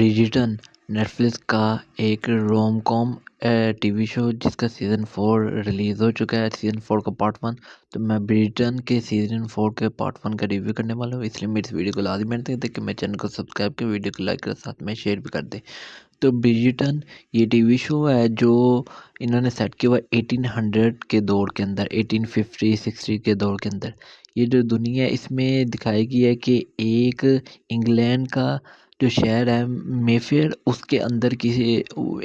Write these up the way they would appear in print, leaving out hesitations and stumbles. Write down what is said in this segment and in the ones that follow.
ब्रिजिटन Netflix का एक rom com TV show जिसका सीज़न 4 रिलीज़ हो चुका है। सीज़न 4 का पार्ट 1। तो मैं ब्रिजिटन के सीज़न 4 के पार्ट 1 का रिव्यू करने वाला हूँ, इसलिए मेरी इस वीडियो को लाजमी मेहनत दें कि मेरे चैनल को सब्सक्राइब करें, वीडियो को लाइक करें, साथ में शेयर भी कर दें। तो ब्रिजिटन ये टीवी शो है जो इन्होंने सेट किया हुआ 1800 के दौर के अंदर, 1850-60 के दौर के अंदर। ये जो दुनिया है इसमें दिखाई गई है कि एक इंग्लैंड का जो शहर है मेफेयर, उसके अंदर किसी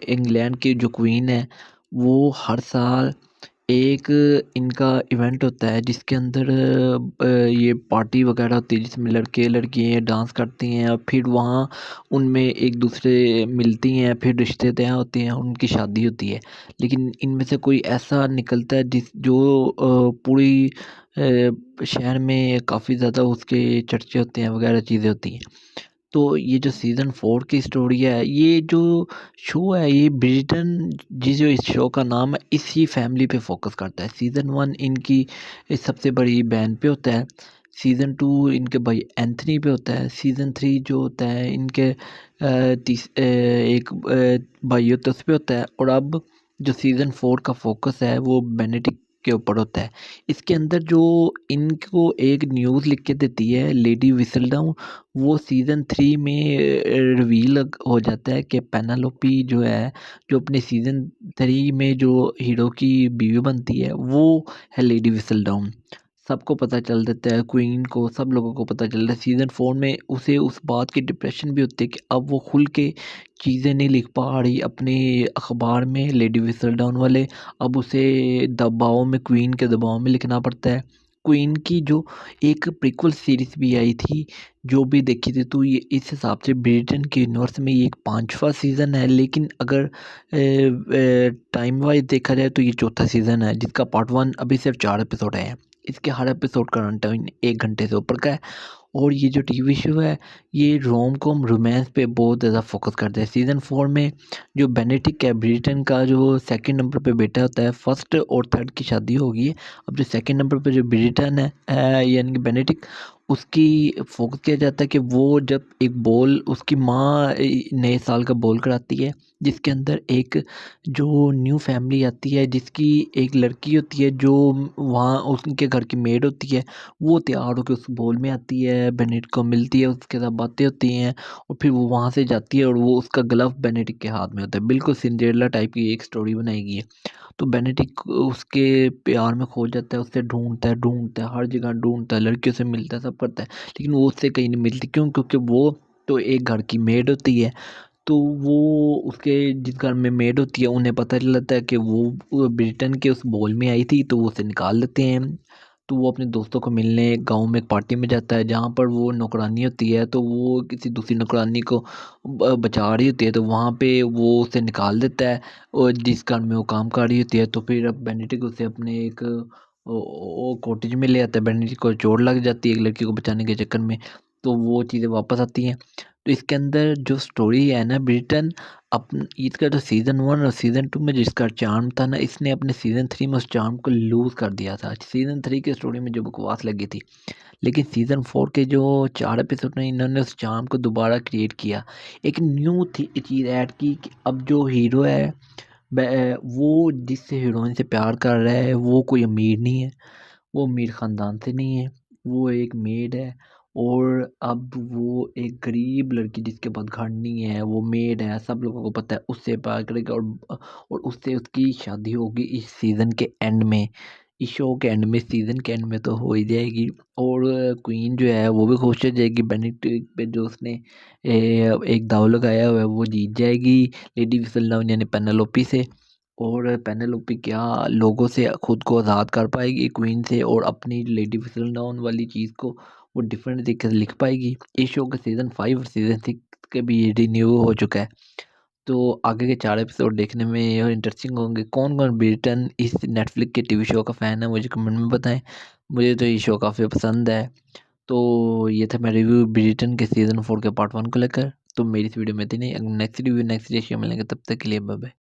इंग्लैंड की जो क्वीन है वो हर साल एक इनका इवेंट होता है जिसके अंदर ये पार्टी वगैरह होती है जिसमें लड़के लड़कियाँ डांस करती हैं और फिर वहाँ उनमें एक दूसरे मिलती हैं, फिर रिश्ते तय होते हैं, उनकी शादी होती है। लेकिन इनमें से कोई ऐसा निकलता है जो पूरी शहर में काफ़ी ज़्यादा उसके चर्चे होते हैं वगैरह चीज़ें होती हैं। तो ये जो सीज़न 4 की स्टोरी है, ये जो शो है ये ब्रिटन जो इस शो का नाम है इसी फैमिली पे फोकस करता है। सीज़न 1 इनकी सबसे बड़ी बहन पे होता है, सीज़न 2 इनके भाई एंथनी पे होता है, सीज़न 3 जो होता है इनके एक भाई होता है उस पे होता है, और अब जो सीज़न 4 का फोकस है वो बेनेडिक्ट के ऊपर होता है। इसके अंदर जो इनको एक न्यूज़ लिख के देती है लेडी विसलडाउन, वो सीज़न 3 में रिवील हो जाता है कि पेनेलोपी जो है, जो अपने सीज़न 3 में जो हीरो की बीवी बनती है, वो है लेडी विसलडाउन। सबको पता चल देता है, क्वीन को, सब लोगों को पता चल रहा है। सीज़न 4 में उसे उस बात की डिप्रेशन भी होती है कि अब वो खुल के चीज़ें नहीं लिख पा रही अपने अखबार में, लेडी विसलडाउन वाले। अब उसे दबाव में, क्वीन के दबाव में लिखना पड़ता है। क्वीन की जो एक प्रीक्वल सीरीज़ भी आई थी, जो भी देखी थी, तो ये इस हिसाब से ब्रिटेन के यूनिवर्स में ये एक 5वां सीज़न है। लेकिन अगर टाइम वाइज़ देखा जाए तो ये चौथा सीज़न है जिसका पार्ट 1 अभी सिर्फ 4 एपिसोड आए हैं। इसके हर एपिसोड का रन टाइम 1 घंटे से ऊपर का है। और ये जो टीवी शो है ये रोम कॉम रोमांस पे बहुत ज़्यादा फोकस करता है। सीज़न 4 में जो बेनेडिक्ट है, ब्रिटेन का जो सेकंड नंबर पे बेटा होता है, फर्स्ट और थर्ड की शादी हो गई है। अब जो सेकंड नंबर पे जो ब्रिटेन है यानी कि बेनेडिक्ट, उसकी फोकस किया जाता है कि वो जब एक बॉल उसकी माँ नए साल का बॉल कराती है, जिसके अंदर एक जो न्यू फैमिली आती है जिसकी एक लड़की होती है जो वहाँ उनके घर की मेड होती है, वो तैयार होकर उस बॉल में आती है, बेनेडिक्ट को मिलती है, उसके साथ बातें होती हैं, और फिर वो वहाँ से जाती है और वो उसका ग्लव बेनेडिक्ट के हाथ में होता है। बिल्कुल सिंड्रेला टाइप की एक स्टोरी बनाई गई है। तो बेनेडिक्ट उसके प्यार में खो जाता है, उससे ढूंढता है, हर जगह ढूंढता है, लड़कियों से मिलता है, सब करता है, लेकिन वो उससे कहीं नहीं मिलती। क्यों? क्योंकि वो तो एक घर की मेड होती है। तो वो उसके जिस घर में मेड होती है उन्हें पता चल जाता है कि वो ब्रिटेन के उस बॉल में आई थी, तो वो उसे निकाल देते हैं। तो वो अपने दोस्तों को मिलने गांव में एक पार्टी में जाता है जहाँ पर वो नौकरानी होती है, तो वो किसी दूसरी नौकरानी को बचा रही होती है, तो वहाँ पे वो उसे निकाल देता है। और जिस घर में वो काम कर रही होती है, तो फिर अब बेनेडिक्ट उसे अपने एक कॉटेज में ले आता है। बेनेडिक्ट को चोट लग जाती है एक लड़की को बचाने के चक्कर में, तो वो चीज़ें वापस आती हैं। तो इसके अंदर जो स्टोरी है ना, ब्रिटेन इसका जो सीज़न 1 और सीज़न 2 में जिसका चार्म था ना, इसने अपने सीज़न 3 में उस चार्म को लूज़ कर दिया था। सीज़न 3 की स्टोरी में जो बकवास लगी थी, लेकिन सीज़न 4 के जो 4 एपिसोड में इन्होंने उस चार्म को दोबारा क्रिएट किया। एक न्यू थी चीज़ ऐड की कि अब जो हीरो है वो जिससे हीरोइन से प्यार कर रहा है वो कोई अमीर नहीं है, वो अमीर ख़ानदान से नहीं है, वो एक मेड है। और अब वो एक गरीब लड़की जिसके पास घर नहीं है, वो मेड है, सब लोगों को पता है, उससे प्यार करेगा और उससे उसकी शादी होगी इस सीज़न के एंड में। इस शो के एंड में, सीज़न के एंड में तो हो ही जाएगी। और क्वीन जो है वो भी खुश हो जाएगी, बेनेडिक्ट पे जो उसने एक दाँव लगाया हुआ है वो जीत जाएगी लेडी विसलडाउन यानी पेनेलोपी से। और पेनेलोपी क्या लोगों से खुद को आज़ाद कर पाएगी क्वीन से, और अपनी लेडी फिसलडाउन वाली चीज़ को वो डिफरेंट तरीके से लिख पाएगी। इस शो के सीज़न 5 और सीज़न 6 के भी रिन्यू हो चुका है। तो आगे के 4 एपिसोड देखने में और इंटरेस्टिंग होंगे। कौन कौन ब्रिटेन इस नेटफ्लिक्स के टीवी शो का फ़ैन है मुझे कमेंट में बताएं। मुझे तो ये शो काफ़ी पसंद है। तो ये था मेरा रिव्यू ब्रिटेन के सीज़न 4 के पार्ट 1 को लेकर। तो मेरी इस वीडियो में इतनी, नेक्स्ट रिव्यू नेक्स्ट डे मिलेंगे, तब तक के लिए बाय बाय।